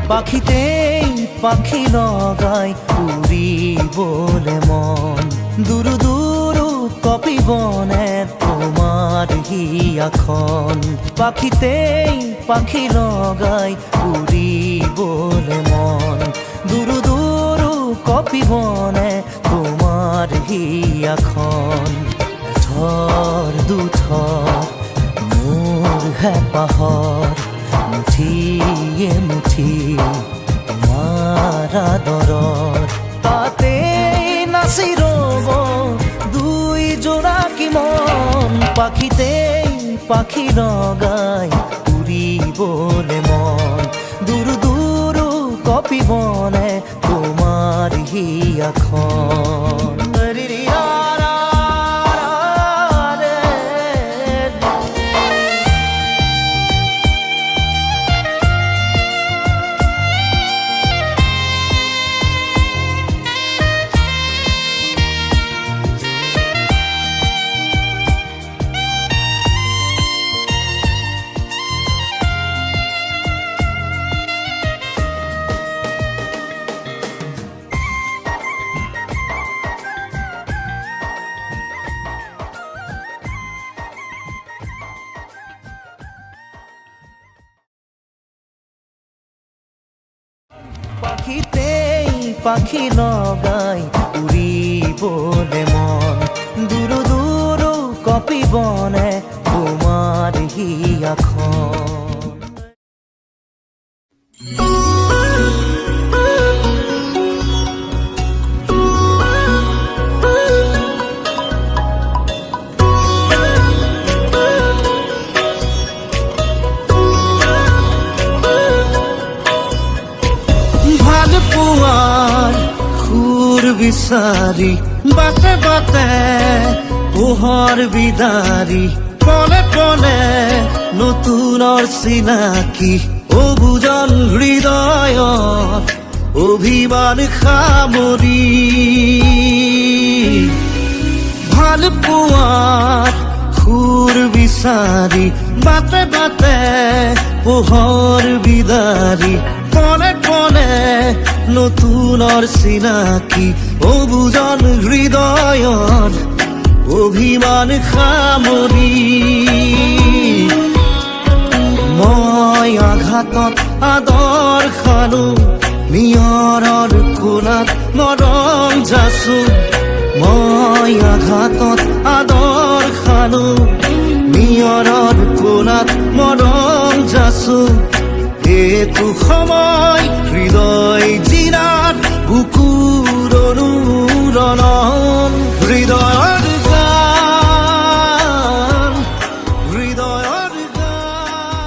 পাখিতেই পাখি লগাই উড়ি বলে মন দুরু দুরু কপি বনে তোমার হিয়াখন পাখিতেই পাখি লগাই উড়ি বলে মন দুরু দুরু কপি বনে তোমার হিয়াখন ঝড় দুথর মোর হেপাহর মুঠিয়ে মুঠি তোমার আদরর তাতে নাচি রব দুই জোড়া কি মন পাখিতেই পাখি লগাই উড়ি বলে মন দুরু দুরু কপি বনে তোমার হিয়াখন পাখিতেই পাখি লগাই উড়ি বলে মন দুরু দুরু কপি বনে তোমার হিয়াখন বিচারি বাটে বাটে পোহর বিদারি পলে পলে নতুনৰ চিনাকি অবুজন হৃদয়ত অভিমান খামৰি ভাল পোৱাৰ সুৰ বিচাৰি বাটে বাটে পোহৰ বিদাৰি পলে পলে নতুনৰ চিনাকি অবুজন হৃদয়ত অভিমান খামৰি মই আঘাতত আদৰ খালো নিয়ৰৰ কোলাত মৰম যাচো মই আঘাতত আদৰ খালো নিয়ৰৰ কোলাত মৰম যাচো এইটো সময় হৃদয় জিনাত বুকুৰ অনুৰণন হৃদয়ৰ গান হৃদয়ৰ গান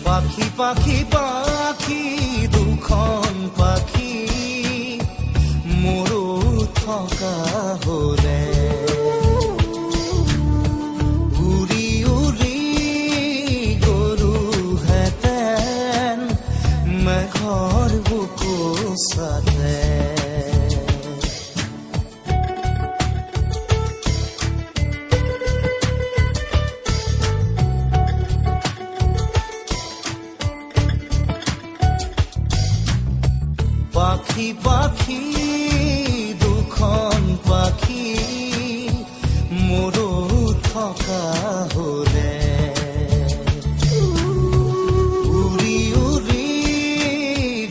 পাখি পাখি পাখি দুখন পাখি মোৰো থকা হলে উৰি উৰি গৰুহেঁতেন মেঘৰ বুকু চাতে পাখি পাখি দুখন পাখি মোৰো থকা হলে উৰি উৰি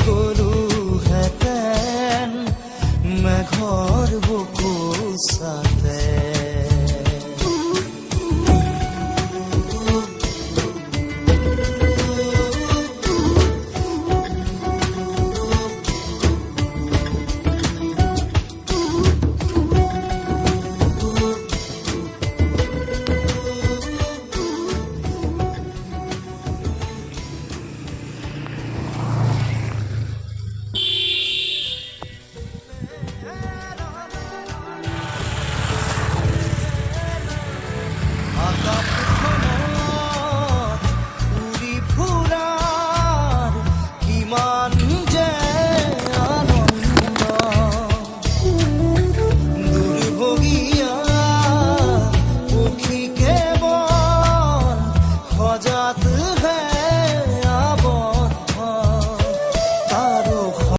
গৰুহেঁতেন মেঘৰ বুকু চাতে